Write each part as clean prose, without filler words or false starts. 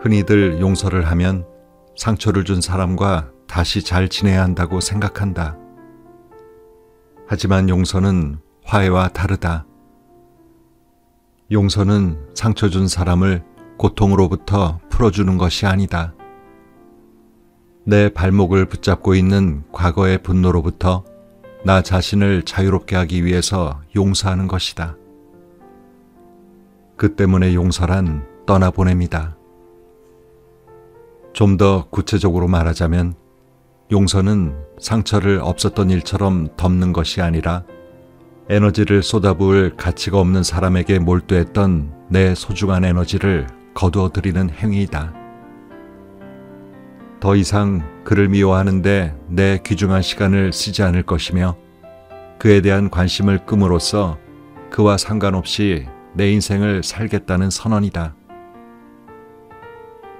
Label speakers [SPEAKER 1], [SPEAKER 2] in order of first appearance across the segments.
[SPEAKER 1] 흔히들 용서를 하면 상처를 준 사람과 다시 잘 지내야 한다고 생각한다. 하지만 용서는 화해와 다르다. 용서는 상처 준 사람을 고통으로부터 풀어주는 것이 아니다. 내 발목을 붙잡고 있는 과거의 분노로부터 나 자신을 자유롭게 하기 위해서 용서하는 것이다. 그 때문에 용서란 떠나보냄이다. 좀 더 구체적으로 말하자면 용서는 상처를 없었던 일처럼 덮는 것이 아니라 에너지를 쏟아부을 가치가 없는 사람에게 몰두했던 내 소중한 에너지를 거두어들이는 행위이다. 더 이상 그를 미워하는데 내 귀중한 시간을 쓰지 않을 것이며 그에 대한 관심을 끔으로써 그와 상관없이 내 인생을 살겠다는 선언이다.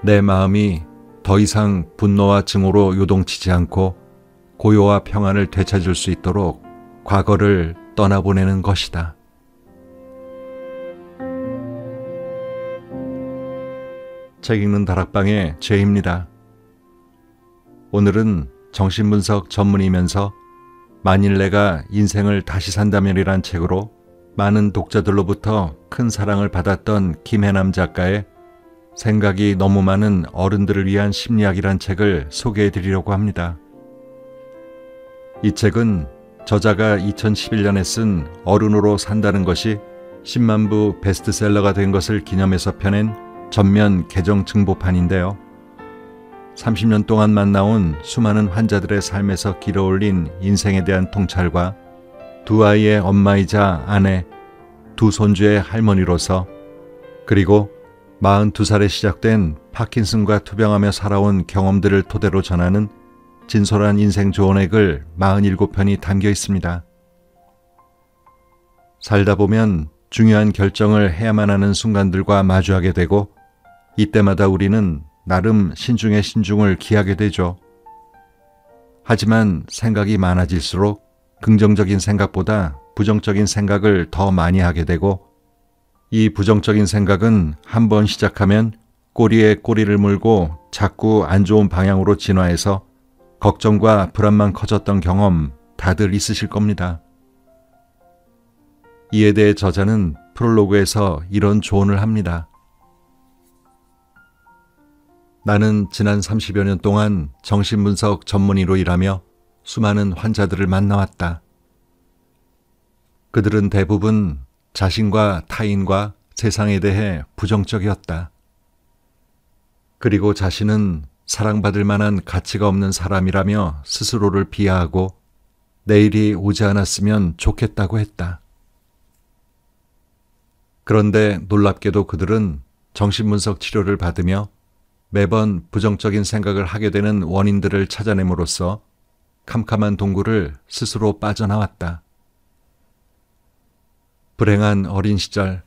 [SPEAKER 1] 내 마음이 더 이상 분노와 증오로 요동치지 않고 고요와 평안을 되찾을 수 있도록 과거를 떠나보내는 것이다. 책 읽는 다락방의 죄입니다. 오늘은 정신분석 전문이면서 만일 내가 인생을 다시 산다면이란 책으로 많은 독자들로부터 큰 사랑을 받았던 김혜남 작가의 생각이 너무 많은 어른들을 위한 심리학이란 책을 소개해 드리려고 합니다. 이 책은 저자가 2011년에 쓴 어른으로 산다는 것이 10만 부 베스트셀러가 된 것을 기념해서 펴낸 전면 개정 증보판인데요. 30년 동안 만나온 수많은 환자들의 삶에서 길어올린 인생에 대한 통찰과 두 아이의 엄마이자 아내, 두 손주의 할머니로서 그리고 42살에 시작된 파킨슨과 투병하며 살아온 경험들을 토대로 전하는 진솔한 인생 조언액을 47편이 담겨 있습니다. 살다 보면 중요한 결정을 해야만 하는 순간들과 마주하게 되고 이때마다 우리는 나름 신중의 신중을 기하게 되죠. 하지만 생각이 많아질수록 긍정적인 생각보다 부정적인 생각을 더 많이 하게 되고 이 부정적인 생각은 한번 시작하면 꼬리에 꼬리를 물고 자꾸 안 좋은 방향으로 진화해서 걱정과 불안만 커졌던 경험 다들 있으실 겁니다. 이에 대해 저자는 프롤로그에서 이런 조언을 합니다. 나는 지난 30여 년 동안 정신분석 전문의로 일하며 수많은 환자들을 만나왔다. 그들은 대부분 자신과 타인과 세상에 대해 부정적이었다. 그리고 자신은 사랑받을 만한 가치가 없는 사람이라며 스스로를 비하하고 내일이 오지 않았으면 좋겠다고 했다. 그런데 놀랍게도 그들은 정신분석 치료를 받으며 매번 부정적인 생각을 하게 되는 원인들을 찾아냄으로써 캄캄한 동굴을 스스로 빠져나왔다. 불행한 어린 시절,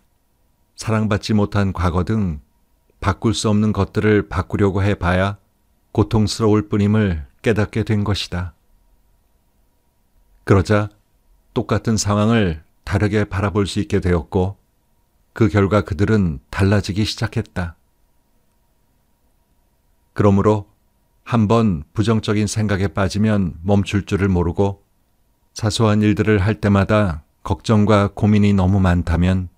[SPEAKER 1] 사랑받지 못한 과거 등 바꿀 수 없는 것들을 바꾸려고 해봐야 고통스러울 뿐임을 깨닫게 된 것이다. 그러자 똑같은 상황을 다르게 바라볼 수 있게 되었고 그 결과 그들은 달라지기 시작했다. 그러므로 한번 부정적인 생각에 빠지면 멈출 줄을 모르고 사소한 일들을 할 때마다 걱정과 고민이 너무 많다면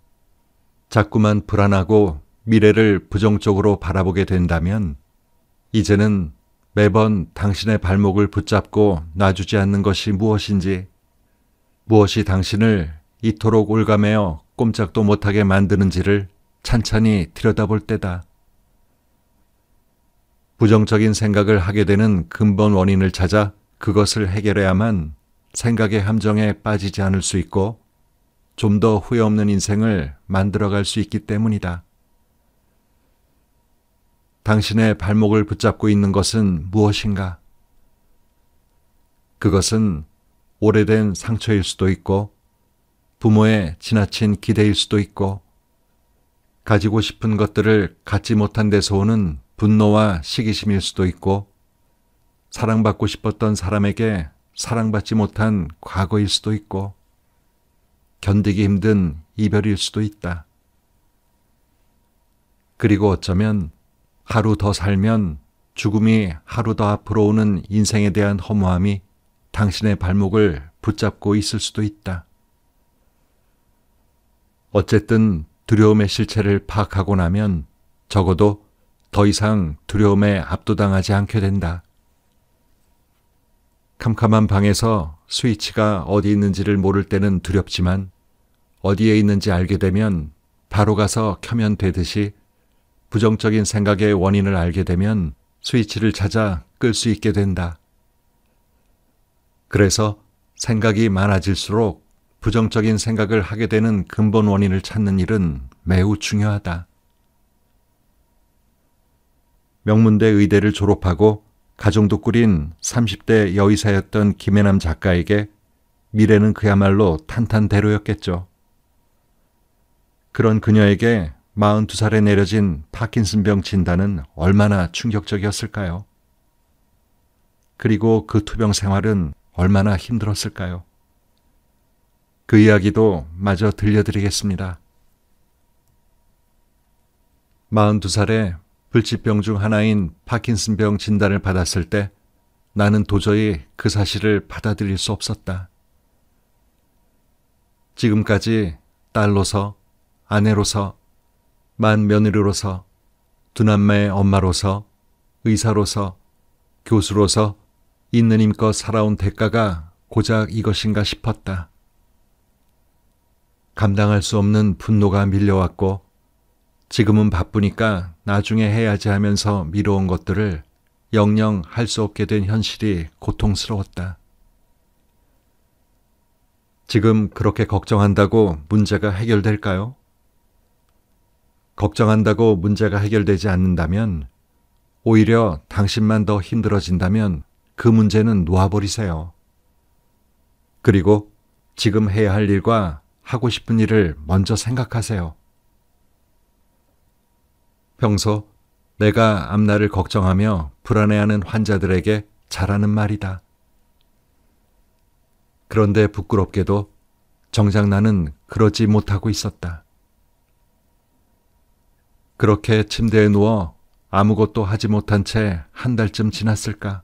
[SPEAKER 1] 자꾸만 불안하고 미래를 부정적으로 바라보게 된다면 이제는 매번 당신의 발목을 붙잡고 놔주지 않는 것이 무엇인지, 무엇이 당신을 이토록 올가매어 꼼짝도 못하게 만드는지를 찬찬히 들여다볼 때다. 부정적인 생각을 하게 되는 근본 원인을 찾아 그것을 해결해야만 생각의 함정에 빠지지 않을 수 있고 좀 더 후회 없는 인생을 만들어갈 수 있기 때문이다. 당신의 발목을 붙잡고 있는 것은 무엇인가? 그것은 오래된 상처일 수도 있고 부모의 지나친 기대일 수도 있고 가지고 싶은 것들을 갖지 못한 데서 오는 분노와 시기심일 수도 있고 사랑받고 싶었던 사람에게 사랑받지 못한 과거일 수도 있고 견디기 힘든 이별일 수도 있다. 그리고 어쩌면 하루 더 살면 죽음이 하루 더 앞으로 오는 인생에 대한 허무함이 당신의 발목을 붙잡고 있을 수도 있다. 어쨌든 두려움의 실체를 파악하고 나면 적어도 더 이상 두려움에 압도당하지 않게 된다. 캄캄한 방에서 스위치가 어디 있는지를 모를 때는 두렵지만 어디에 있는지 알게 되면 바로 가서 켜면 되듯이 부정적인 생각의 원인을 알게 되면 스위치를 찾아 끌 수 있게 된다. 그래서 생각이 많아질수록 부정적인 생각을 하게 되는 근본 원인을 찾는 일은 매우 중요하다. 명문대 의대를 졸업하고 가정도 꾸린 30대 여의사였던 김혜남 작가에게 미래는 그야말로 탄탄대로였겠죠. 그런 그녀에게 42살에 내려진 파킨슨병 진단은 얼마나 충격적이었을까요? 그리고 그 투병 생활은 얼마나 힘들었을까요? 그 이야기도 마저 들려드리겠습니다. 42살에 불치병 중 하나인 파킨슨병 진단을 받았을 때 나는 도저히 그 사실을 받아들일 수 없었다. 지금까지 딸로서, 아내로서, 맏며느리로서, 두 남매의 엄마로서, 의사로서, 교수로서 있는 힘껏 살아온 대가가 고작 이것인가 싶었다. 감당할 수 없는 분노가 밀려왔고 지금은 바쁘니까 나중에 해야지 하면서 미뤄온 것들을 영영 할 수 없게 된 현실이 고통스러웠다. 지금 그렇게 걱정한다고 문제가 해결될까요? 걱정한다고 문제가 해결되지 않는다면 오히려 당신만 더 힘들어진다면 그 문제는 놓아버리세요. 그리고 지금 해야 할 일과 하고 싶은 일을 먼저 생각하세요. 평소 내가 앞날을 걱정하며 불안해하는 환자들에게 잘하는 말이다. 그런데 부끄럽게도 정작 나는 그러지 못하고 있었다. 그렇게 침대에 누워 아무것도 하지 못한 채 한 달쯤 지났을까?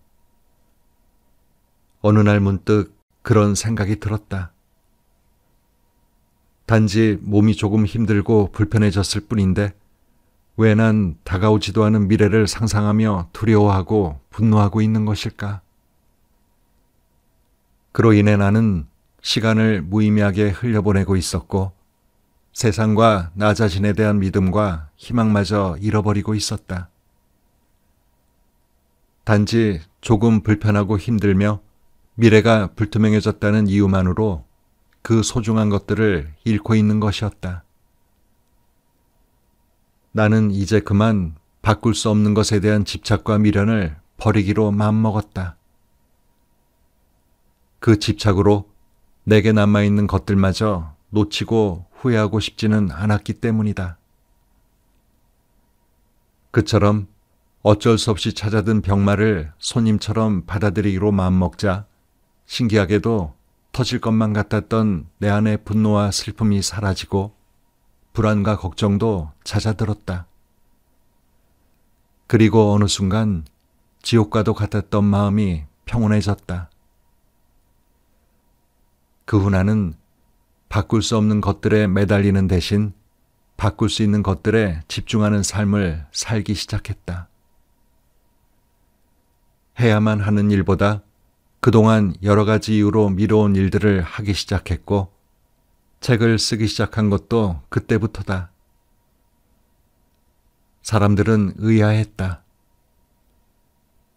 [SPEAKER 1] 어느 날 문득 그런 생각이 들었다. 단지 몸이 조금 힘들고 불편해졌을 뿐인데 왜 난 다가오지도 않은 미래를 상상하며 두려워하고 분노하고 있는 것일까? 그로 인해 나는 시간을 무의미하게 흘려보내고 있었고 세상과 나 자신에 대한 믿음과 희망마저 잃어버리고 있었다. 단지 조금 불편하고 힘들며 미래가 불투명해졌다는 이유만으로 그 소중한 것들을 잃고 있는 것이었다. 나는 이제 그만 바꿀 수 없는 것에 대한 집착과 미련을 버리기로 마음먹었다. 그 집착으로 내게 남아있는 것들마저 놓치고 후회하고 싶지는 않았기 때문이다. 그처럼 어쩔 수 없이 찾아든 병마를 손님처럼 받아들이기로 마음먹자 신기하게도 터질 것만 같았던 내 안의 분노와 슬픔이 사라지고 불안과 걱정도 잦아들었다. 그리고 어느 순간 지옥과도 같았던 마음이 평온해졌다. 그 후 나는 바꿀 수 없는 것들에 매달리는 대신 바꿀 수 있는 것들에 집중하는 삶을 살기 시작했다. 해야만 하는 일보다 그동안 여러 가지 이유로 미뤄온 일들을 하기 시작했고 책을 쓰기 시작한 것도 그때부터다. 사람들은 의아했다.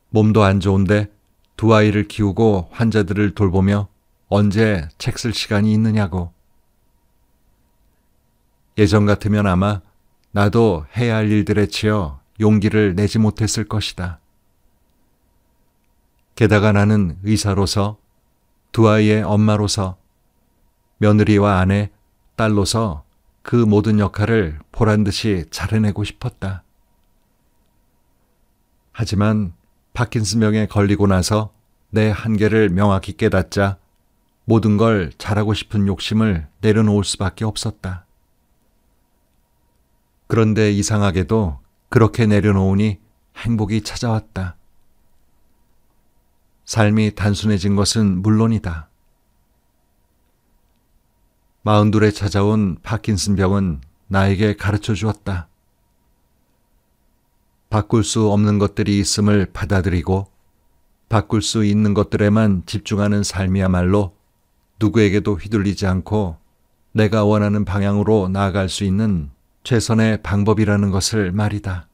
[SPEAKER 1] 몸도 안 좋은데 두 아이를 키우고 환자들을 돌보며 언제 책 쓸 시간이 있느냐고. 예전 같으면 아마 나도 해야 할 일들에 치여 용기를 내지 못했을 것이다. 게다가 나는 의사로서, 두 아이의 엄마로서, 며느리와 아내, 딸로서 그 모든 역할을 보란듯이 잘해내고 싶었다. 하지만 파킨슨병에 걸리고 나서 내 한계를 명확히 깨닫자 모든 걸 잘하고 싶은 욕심을 내려놓을 수밖에 없었다. 그런데 이상하게도 그렇게 내려놓으니 행복이 찾아왔다. 삶이 단순해진 것은 물론이다. 42에 찾아온 파킨슨병은 나에게 가르쳐 주었다. 바꿀 수 없는 것들이 있음을 받아들이고 바꿀 수 있는 것들에만 집중하는 삶이야말로 누구에게도 휘둘리지 않고 내가 원하는 방향으로 나아갈 수 있는 최선의 방법이라는 것을 말이다.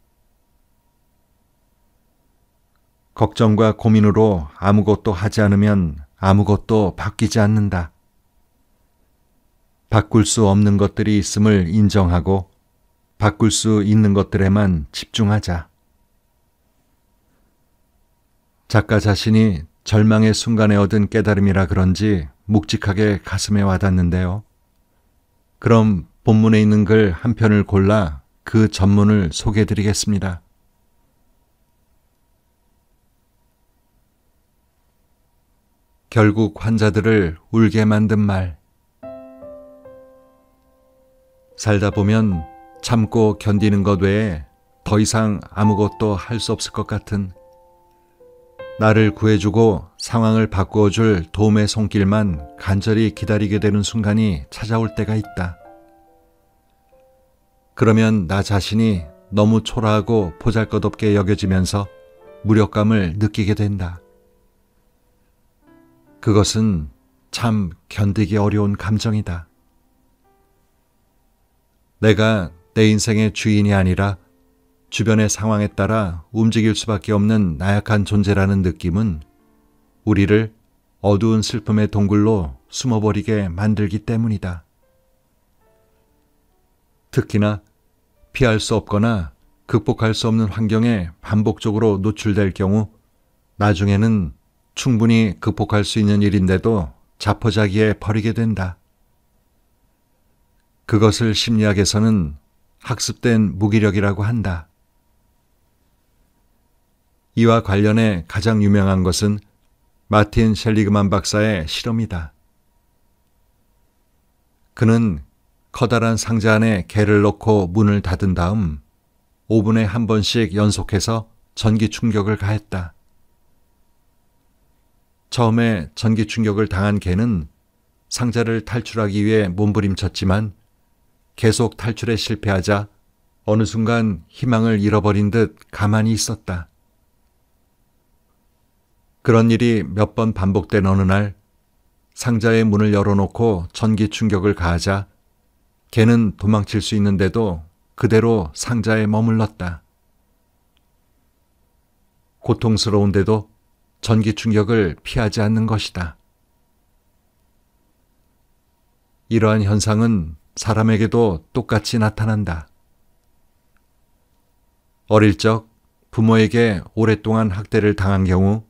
[SPEAKER 1] 걱정과 고민으로 아무것도 하지 않으면 아무것도 바뀌지 않는다. 바꿀 수 없는 것들이 있음을 인정하고 바꿀 수 있는 것들에만 집중하자. 작가 자신이 절망의 순간에 얻은 깨달음이라 그런지 묵직하게 가슴에 와닿는데요. 그럼 본문에 있는 글 한 편을 골라 그 전문을 소개해드리겠습니다. 결국 환자들을 울게 만든 말. 살다 보면 참고 견디는 것 외에 더 이상 아무것도 할 수 없을 것 같은, 나를 구해주고 상황을 바꾸어줄 도움의 손길만 간절히 기다리게 되는 순간이 찾아올 때가 있다. 그러면 나 자신이 너무 초라하고 보잘것없게 여겨지면서 무력감을 느끼게 된다. 그것은 참 견디기 어려운 감정이다. 내가 내 인생의 주인이 아니라 주변의 상황에 따라 움직일 수밖에 없는 나약한 존재라는 느낌은 우리를 어두운 슬픔의 동굴로 숨어버리게 만들기 때문이다. 특히나 피할 수 없거나 극복할 수 없는 환경에 반복적으로 노출될 경우 나중에는 충분히 극복할 수 있는 일인데도 자포자기에 버리게 된다. 그것을 심리학에서는 학습된 무기력이라고 한다. 이와 관련해 가장 유명한 것은 마틴 셀리그만 박사의 실험이다. 그는 커다란 상자 안에 개를 넣고 문을 닫은 다음 5분에 한 번씩 연속해서 전기 충격을 가했다. 처음에 전기 충격을 당한 개는 상자를 탈출하기 위해 몸부림쳤지만 계속 탈출에 실패하자 어느 순간 희망을 잃어버린 듯 가만히 있었다. 그런 일이 몇 번 반복된 어느 날 상자의 문을 열어놓고 전기 충격을 가하자 개는 도망칠 수 있는데도 그대로 상자에 머물렀다. 고통스러운데도 전기 충격을 피하지 않는 것이다. 이러한 현상은 사람에게도 똑같이 나타난다. 어릴 적 부모에게 오랫동안 학대를 당한 경우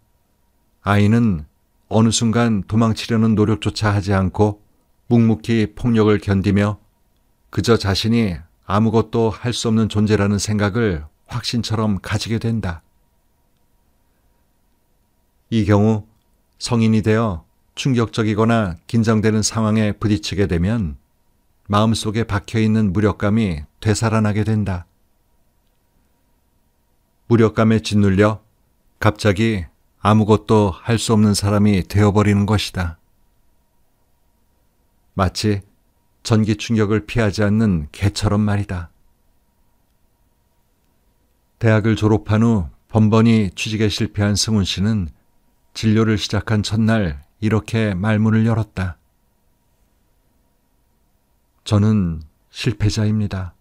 [SPEAKER 1] 아이는 어느 순간 도망치려는 노력조차 하지 않고 묵묵히 폭력을 견디며 그저 자신이 아무것도 할 수 없는 존재라는 생각을 확신처럼 가지게 된다. 이 경우 성인이 되어 충격적이거나 긴장되는 상황에 부딪히게 되면 마음속에 박혀있는 무력감이 되살아나게 된다. 무력감에 짓눌려 갑자기 아무것도 할 수 없는 사람이 되어버리는 것이다. 마치 전기 충격을 피하지 않는 개처럼 말이다. 대학을 졸업한 후 번번이 취직에 실패한 승훈 씨는 진료를 시작한 첫날 이렇게 말문을 열었다. 저는 실패자입니다.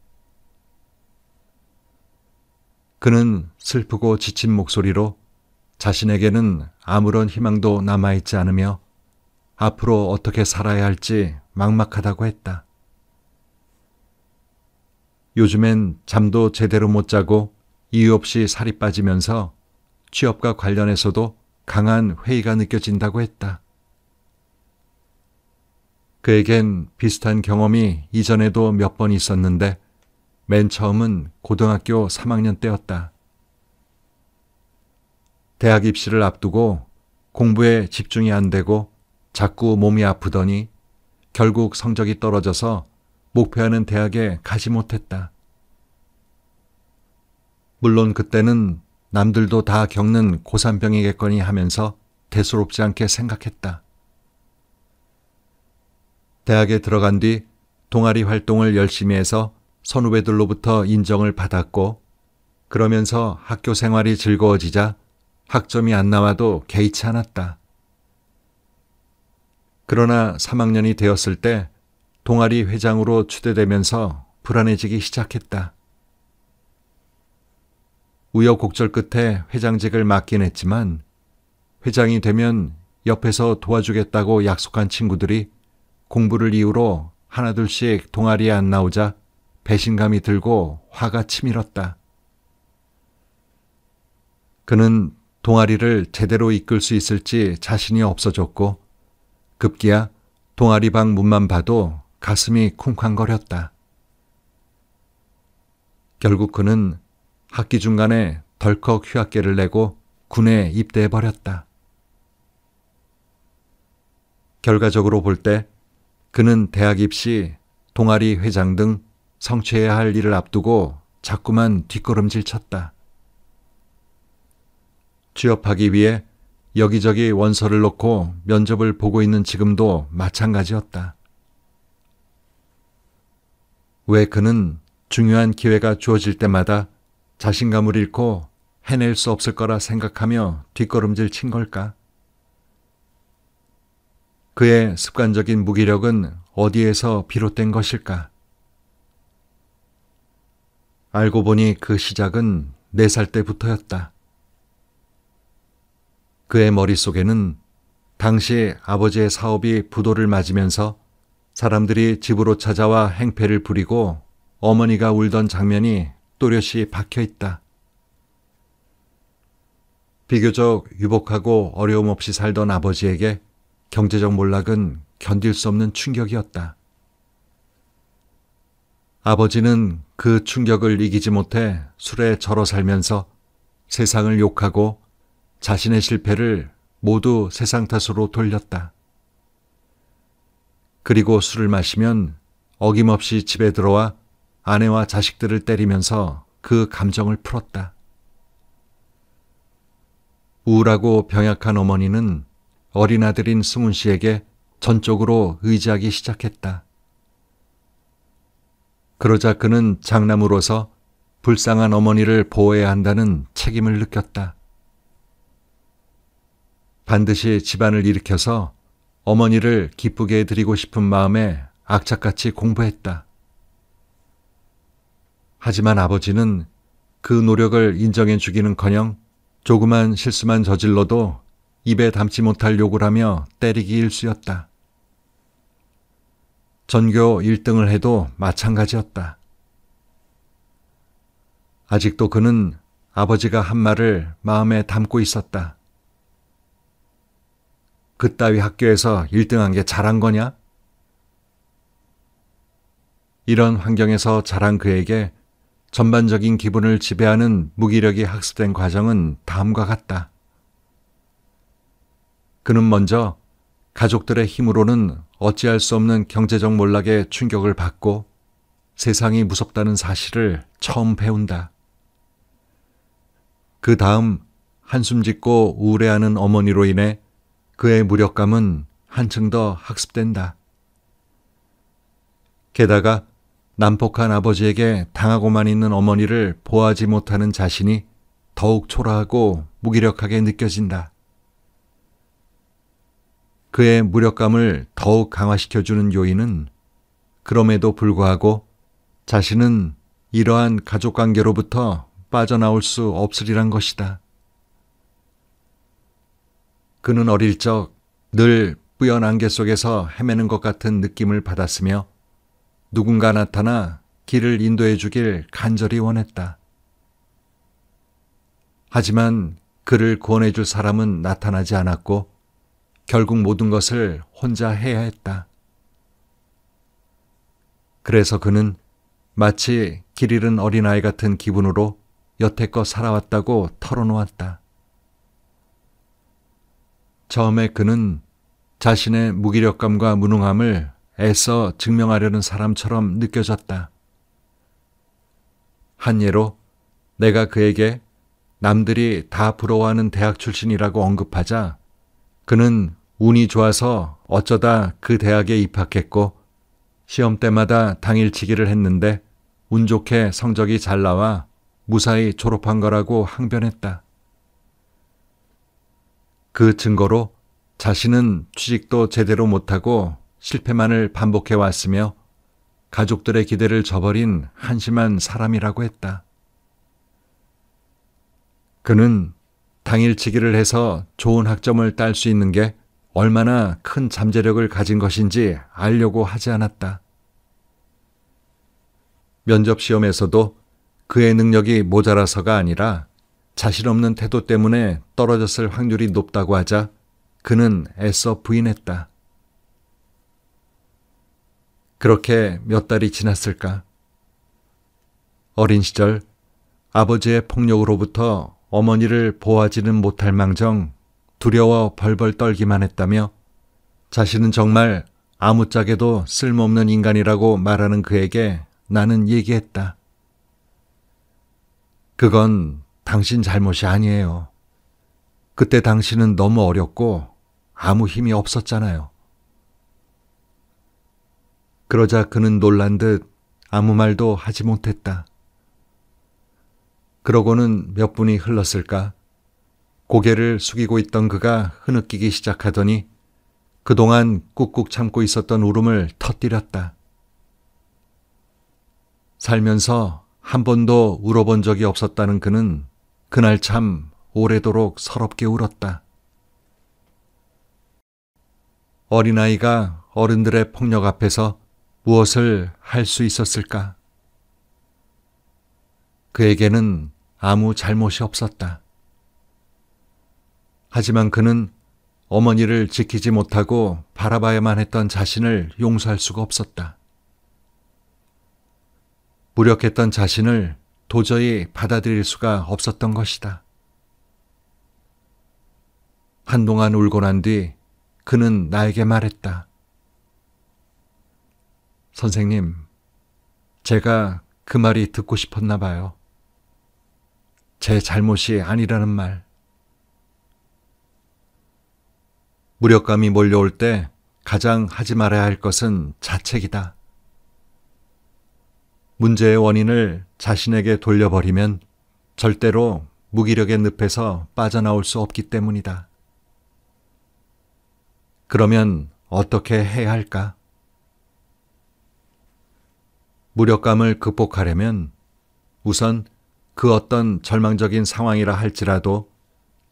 [SPEAKER 1] 그는 슬프고 지친 목소리로 자신에게는 아무런 희망도 남아있지 않으며 앞으로 어떻게 살아야 할지 막막하다고 했다. 요즘엔 잠도 제대로 못 자고 이유 없이 살이 빠지면서 취업과 관련해서도 강한 회의가 느껴진다고 했다. 그에겐 비슷한 경험이 이전에도 몇 번 있었는데 맨 처음은 고등학교 3학년 때였다. 대학 입시를 앞두고 공부에 집중이 안 되고 자꾸 몸이 아프더니 결국 성적이 떨어져서 목표하는 대학에 가지 못했다. 물론 그때는 남들도 다 겪는 고산병이겠거니 하면서 대수롭지 않게 생각했다. 대학에 들어간 뒤 동아리 활동을 열심히 해서 선후배들로부터 인정을 받았고, 그러면서 학교 생활이 즐거워지자 학점이 안 나와도 개의치 않았다. 그러나 3학년이 되었을 때 동아리 회장으로 추대되면서 불안해지기 시작했다. 우여곡절 끝에 회장직을 맡긴 했지만 회장이 되면 옆에서 도와주겠다고 약속한 친구들이 공부를 이유로 하나둘씩 동아리에 안 나오자 배신감이 들고 화가 치밀었다. 그는 동아리를 제대로 이끌 수 있을지 자신이 없어졌고 급기야 동아리방 문만 봐도 가슴이 쿵쾅거렸다. 결국 그는 학기 중간에 덜컥 휴학계를 내고 군에 입대해버렸다. 결과적으로 볼 때 그는 대학 입시, 동아리 회장 등 성취해야 할 일을 앞두고 자꾸만 뒷걸음질 쳤다. 취업하기 위해 여기저기 원서를 넣고 면접을 보고 있는 지금도 마찬가지였다. 왜 그는 중요한 기회가 주어질 때마다 자신감을 잃고 해낼 수 없을 거라 생각하며 뒷걸음질 친 걸까? 그의 습관적인 무기력은 어디에서 비롯된 것일까? 알고 보니 그 시작은 4살 때부터였다. 그의 머릿속에는 당시 아버지의 사업이 부도를 맞으면서 사람들이 집으로 찾아와 행패를 부리고 어머니가 울던 장면이 또렷이 박혀있다. 비교적 유복하고 어려움 없이 살던 아버지에게 경제적 몰락은 견딜 수 없는 충격이었다. 아버지는 그 충격을 이기지 못해 술에 절어 살면서 세상을 욕하고 자신의 실패를 모두 세상 탓으로 돌렸다. 그리고 술을 마시면 어김없이 집에 들어와 아내와 자식들을 때리면서 그 감정을 풀었다. 우울하고 병약한 어머니는 어린 아들인 승훈 씨에게 전적으로 의지하기 시작했다. 그러자 그는 장남으로서 불쌍한 어머니를 보호해야 한다는 책임을 느꼈다. 반드시 집안을 일으켜서 어머니를 기쁘게 해드리고 싶은 마음에 악착같이 공부했다. 하지만 아버지는 그 노력을 인정해 주기는커녕 조그만 실수만 저질러도 입에 담지 못할 욕을 하며 때리기 일쑤였다. 전교 1등을 해도 마찬가지였다. 아직도 그는 아버지가 한 말을 마음에 담고 있었다. 그따위 학교에서 1등한 게 잘한 거냐? 이런 환경에서 자란 그에게 전반적인 기분을 지배하는 무기력이 학습된 과정은 다음과 같다. 그는 먼저 가족들의 힘으로는 어찌할 수 없는 경제적 몰락에 충격을 받고 세상이 무섭다는 사실을 처음 배운다. 그 다음 한숨 짓고 우울해하는 어머니로 인해 그의 무력감은 한층 더 학습된다. 게다가 난폭한 아버지에게 당하고만 있는 어머니를 보호하지 못하는 자신이 더욱 초라하고 무기력하게 느껴진다. 그의 무력감을 더욱 강화시켜주는 요인은 그럼에도 불구하고 자신은 이러한 가족관계로부터 빠져나올 수 없으리란 것이다. 그는 어릴 적 늘 뿌연 안개 속에서 헤매는 것 같은 느낌을 받았으며 누군가 나타나 길을 인도해 주길 간절히 원했다. 하지만 그를 구원해 줄 사람은 나타나지 않았고 결국 모든 것을 혼자 해야 했다. 그래서 그는 마치 길 잃은 어린아이 같은 기분으로 여태껏 살아왔다고 털어놓았다. 처음에 그는 자신의 무기력감과 무능함을 애써 증명하려는 사람처럼 느껴졌다. 한 예로 내가 그에게 남들이 다 부러워하는 대학 출신이라고 언급하자 그는 운이 좋아서 어쩌다 그 대학에 입학했고 시험 때마다 당일치기를 했는데 운 좋게 성적이 잘 나와 무사히 졸업한 거라고 항변했다. 그 증거로 자신은 취직도 제대로 못하고 실패만을 반복해 왔으며 가족들의 기대를 저버린 한심한 사람이라고 했다. 그는 당일치기를 해서 좋은 학점을 딸 수 있는 게 얼마나 큰 잠재력을 가진 것인지 알려고 하지 않았다. 면접 시험에서도 그의 능력이 모자라서가 아니라 자신 없는 태도 때문에 떨어졌을 확률이 높다고 하자 그는 애써 부인했다. 그렇게 몇 달이 지났을까? 어린 시절 아버지의 폭력으로부터 어머니를 보호하지는 못할 망정 두려워 벌벌 떨기만 했다며 자신은 정말 아무짝에도 쓸모없는 인간이라고 말하는 그에게 나는 얘기했다. 그건 당신 잘못이 아니에요. 그때 당신은 너무 어렸고 아무 힘이 없었잖아요. 그러자 그는 놀란 듯 아무 말도 하지 못했다. 그러고는 몇 분이 흘렀을까? 고개를 숙이고 있던 그가 흐느끼기 시작하더니 그동안 꾹꾹 참고 있었던 울음을 터뜨렸다. 살면서 한 번도 울어본 적이 없었다는 그는 그날 참 오래도록 서럽게 울었다. 어린아이가 어른들의 폭력 앞에서 무엇을 할 수 있었을까? 그에게는 아무 잘못이 없었다. 하지만 그는 어머니를 지키지 못하고 바라봐야만 했던 자신을 용서할 수가 없었다. 무력했던 자신을 도저히 받아들일 수가 없었던 것이다. 한동안 울고 난 뒤 그는 나에게 말했다. 선생님, 제가 그 말이 듣고 싶었나 봐요. 제 잘못이 아니라는 말. 무력감이 몰려올 때 가장 하지 말아야 할 것은 자책이다. 문제의 원인을 자신에게 돌려버리면 절대로 무기력의 늪에서 빠져나올 수 없기 때문이다. 그러면 어떻게 해야 할까? 무력감을 극복하려면 우선 그 어떤 절망적인 상황이라 할지라도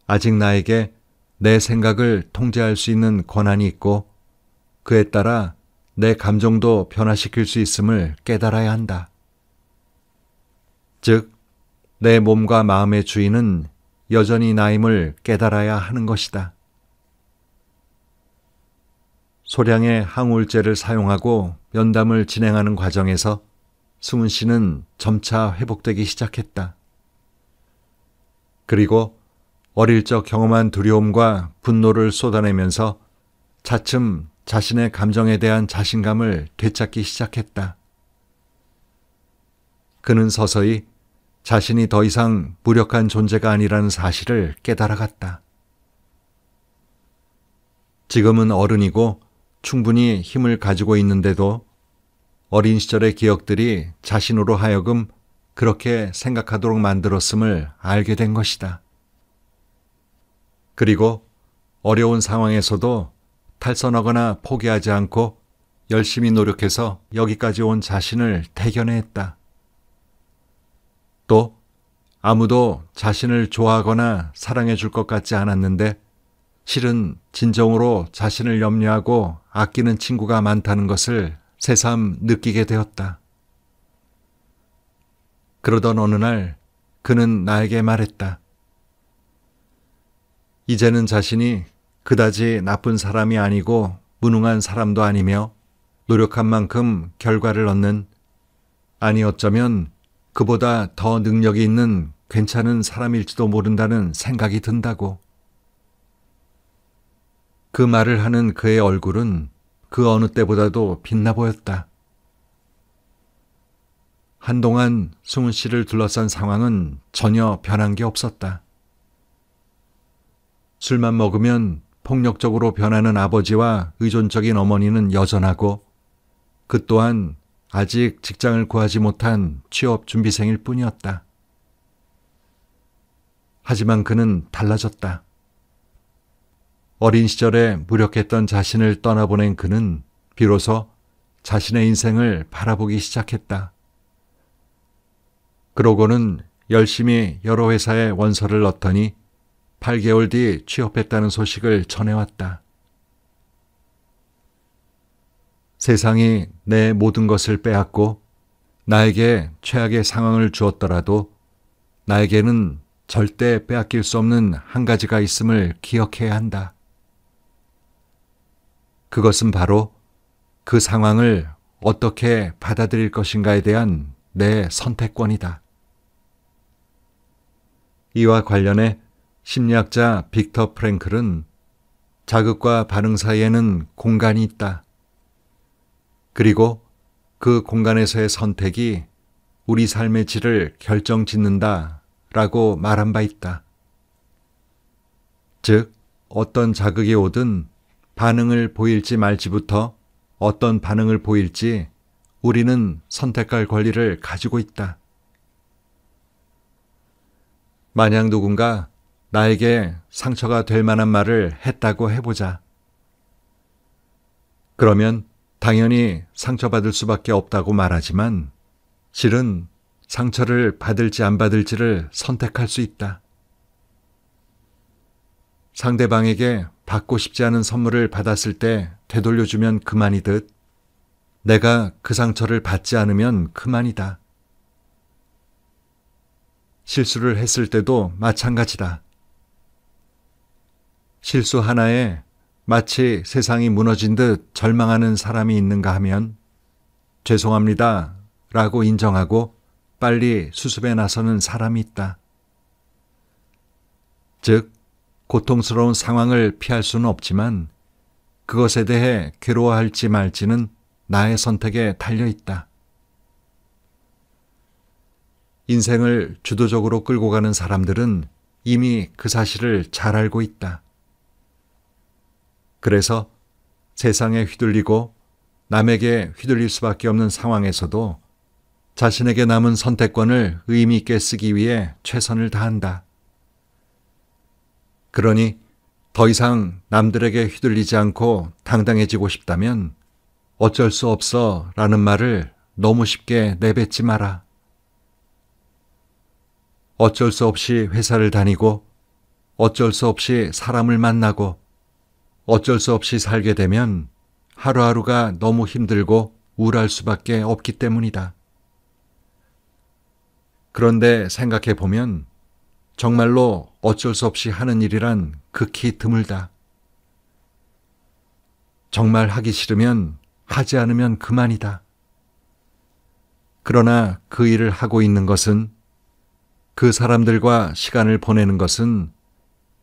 [SPEAKER 1] 아직 나에게 내 생각을 통제할 수 있는 권한이 있고 그에 따라 내 감정도 변화시킬 수 있음을 깨달아야 한다. 즉, 내 몸과 마음의 주인은 여전히 나임을 깨달아야 하는 것이다. 소량의 항우울제를 사용하고 면담을 진행하는 과정에서 승훈 씨는 점차 회복되기 시작했다. 그리고 어릴 적 경험한 두려움과 분노를 쏟아내면서 차츰 자신의 감정에 대한 자신감을 되찾기 시작했다. 그는 서서히 자신이 더 이상 무력한 존재가 아니라는 사실을 깨달아갔다. 지금은 어른이고 충분히 힘을 가지고 있는데도 어린 시절의 기억들이 자신으로 하여금 그렇게 생각하도록 만들었음을 알게 된 것이다. 그리고 어려운 상황에서도 탈선하거나 포기하지 않고 열심히 노력해서 여기까지 온 자신을 대견해했다. 또 아무도 자신을 좋아하거나 사랑해 줄 것 같지 않았는데 실은 진정으로 자신을 염려하고 아끼는 친구가 많다는 것을 새삼 느끼게 되었다. 그러던 어느 날 그는 나에게 말했다. 이제는 자신이 그다지 나쁜 사람이 아니고 무능한 사람도 아니며 노력한 만큼 결과를 얻는, 아니 어쩌면 그보다 더 능력이 있는 괜찮은 사람일지도 모른다는 생각이 든다고. 그 말을 하는 그의 얼굴은 그 어느 때보다도 빛나 보였다. 한동안 승훈 씨를 둘러싼 상황은 전혀 변한 게 없었다. 술만 먹으면 폭력적으로 변하는 아버지와 의존적인 어머니는 여전하고 그 또한 아직 직장을 구하지 못한 취업 준비생일 뿐이었다. 하지만 그는 달라졌다. 어린 시절에 무력했던 자신을 떠나보낸 그는 비로소 자신의 인생을 바라보기 시작했다. 그러고는 열심히 여러 회사에 원서를 넣더니 8개월 뒤 취업했다는 소식을 전해왔다. 세상이 내 모든 것을 빼앗고 나에게 최악의 상황을 주었더라도 나에게는 절대 빼앗길 수 없는 한 가지가 있음을 기억해야 한다. 그것은 바로 그 상황을 어떻게 받아들일 것인가에 대한 내 선택권이다. 이와 관련해 심리학자 빅터 프랭클은 자극과 반응 사이에는 공간이 있다. 그리고 그 공간에서의 선택이 우리 삶의 질을 결정짓는다 라고 말한 바 있다. 즉, 어떤 자극이 오든 반응을 보일지 말지부터 어떤 반응을 보일지 우리는 선택할 권리를 가지고 있다. 만약 누군가 나에게 상처가 될 만한 말을 했다고 해보자. 그러면 당연히 상처받을 수밖에 없다고 말하지만 실은 상처를 받을지 안 받을지를 선택할 수 있다. 상대방에게 받고 싶지 않은 선물을 받았을 때 되돌려주면 그만이듯 내가 그 상처를 받지 않으면 그만이다. 실수를 했을 때도 마찬가지다. 실수 하나에 마치 세상이 무너진 듯 절망하는 사람이 있는가 하면 죄송합니다 라고 인정하고 빨리 수습에 나서는 사람이 있다. 즉, 고통스러운 상황을 피할 수는 없지만 그것에 대해 괴로워할지 말지는 나의 선택에 달려있다. 인생을 주도적으로 끌고 가는 사람들은 이미 그 사실을 잘 알고 있다. 그래서 세상에 휘둘리고 남에게 휘둘릴 수밖에 없는 상황에서도 자신에게 남은 선택권을 의미 있게 쓰기 위해 최선을 다한다. 그러니 더 이상 남들에게 휘둘리지 않고 당당해지고 싶다면 어쩔 수 없어 라는 말을 너무 쉽게 내뱉지 마라. 어쩔 수 없이 회사를 다니고 어쩔 수 없이 사람을 만나고 어쩔 수 없이 살게 되면 하루하루가 너무 힘들고 우울할 수밖에 없기 때문이다. 그런데 생각해 보면 정말로 어쩔 수 없이 하는 일이란 극히 드물다. 정말 하기 싫으면 하지 않으면 그만이다. 그러나 그 일을 하고 있는 것은, 그 사람들과 시간을 보내는 것은,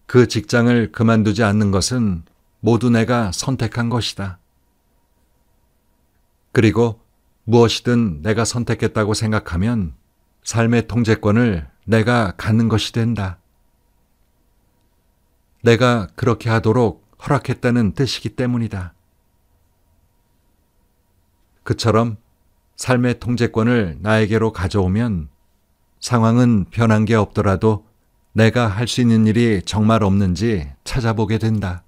[SPEAKER 1] 그 직장을 그만두지 않는 것은 모두 내가 선택한 것이다. 그리고 무엇이든 내가 선택했다고 생각하면 삶의 통제권을 내가 갖는 것이 된다. 내가 그렇게 하도록 허락했다는 뜻이기 때문이다. 그처럼 삶의 통제권을 나에게로 가져오면 상황은 변한 게 없더라도 내가 할 수 있는 일이 정말 없는지 찾아보게 된다.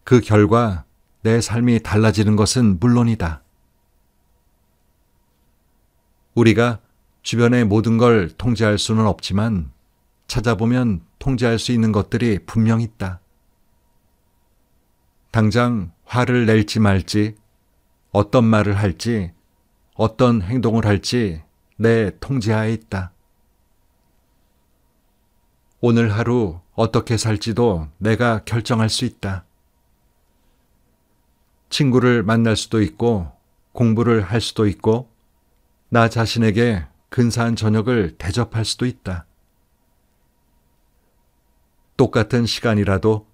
[SPEAKER 1] 그 결과 내 삶이 달라지는 것은 물론이다. 우리가 주변의 모든 걸 통제할 수는 없지만 찾아보면 통제할 수 있는 것들이 분명 있다. 당장 화를 낼지 말지, 어떤 말을 할지, 어떤 행동을 할지 내 통제하에 있다. 오늘 하루 어떻게 살지도 내가 결정할 수 있다. 친구를 만날 수도 있고 공부를 할 수도 있고 나 자신에게 근사한 저녁을 대접할 수도 있다. 똑같은 시간이라도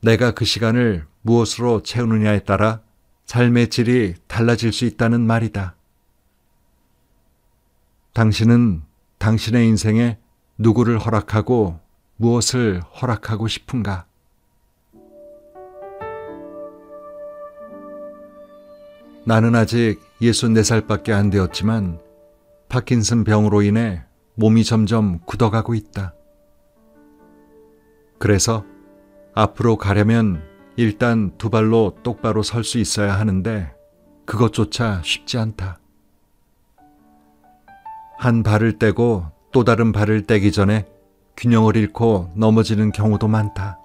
[SPEAKER 1] 내가 그 시간을 무엇으로 채우느냐에 따라 삶의 질이 달라질 수 있다는 말이다. 당신은 당신의 인생에 누구를 허락하고 무엇을 허락하고 싶은가? 나는 아직 64살밖에 안 되었지만 파킨슨 병으로 인해 몸이 점점 굳어가고 있다. 그래서 앞으로 가려면 일단 두 발로 똑바로 설 수 있어야 하는데 그것조차 쉽지 않다. 한 발을 떼고 또 다른 발을 떼기 전에 균형을 잃고 넘어지는 경우도 많다.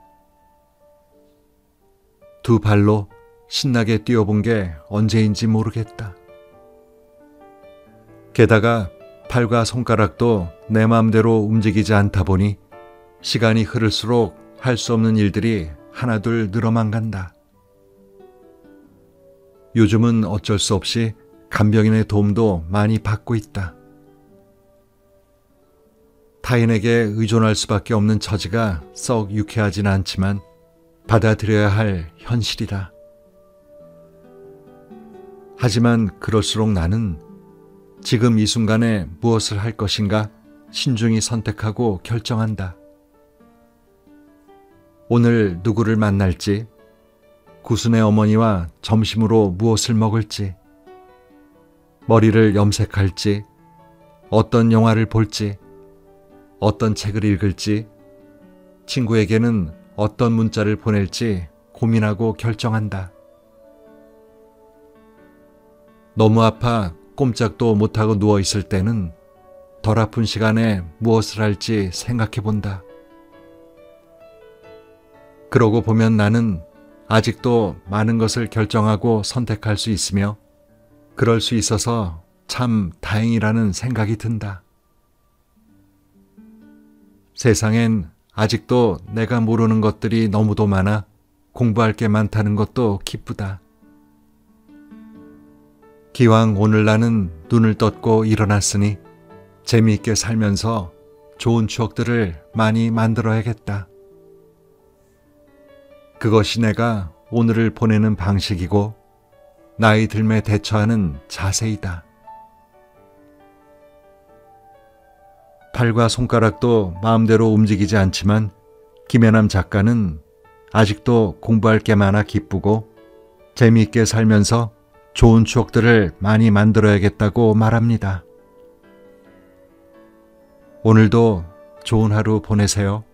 [SPEAKER 1] 두 발로 신나게 뛰어본 게 언제인지 모르겠다. 게다가 팔과 손가락도 내 마음대로 움직이지 않다 보니 시간이 흐를수록 할 수 없는 일들이 하나둘 늘어만 간다. 요즘은 어쩔 수 없이 간병인의 도움도 많이 받고 있다. 타인에게 의존할 수밖에 없는 처지가 썩 유쾌하진 않지만 받아들여야 할 현실이다. 하지만 그럴수록 나는 지금 이 순간에 무엇을 할 것인가 신중히 선택하고 결정한다. 오늘 누구를 만날지, 구순의 어머니와 점심으로 무엇을 먹을지, 머리를 염색할지, 어떤 영화를 볼지, 어떤 책을 읽을지, 친구에게는 어떤 문자를 보낼지 고민하고 결정한다. 너무 아파 꼼짝도 못하고 누워있을 때는 덜 아픈 시간에 무엇을 할지 생각해 본다. 그러고 보면 나는 아직도 많은 것을 결정하고 선택할 수 있으며 그럴 수 있어서 참 다행이라는 생각이 든다. 세상엔 아직도 내가 모르는 것들이 너무도 많아 공부할 게 많다는 것도 기쁘다. 기왕 오늘 나는 눈을 떴고 일어났으니 재미있게 살면서 좋은 추억들을 많이 만들어야겠다. 그것이 내가 오늘을 보내는 방식이고 나이 들매 대처하는 자세이다. 팔과 손가락도 마음대로 움직이지 않지만 김혜남 작가는 아직도 공부할 게 많아 기쁘고 재미있게 살면서 좋은 추억들을 많이 만들어야겠다고 말합니다. 오늘도 좋은 하루 보내세요.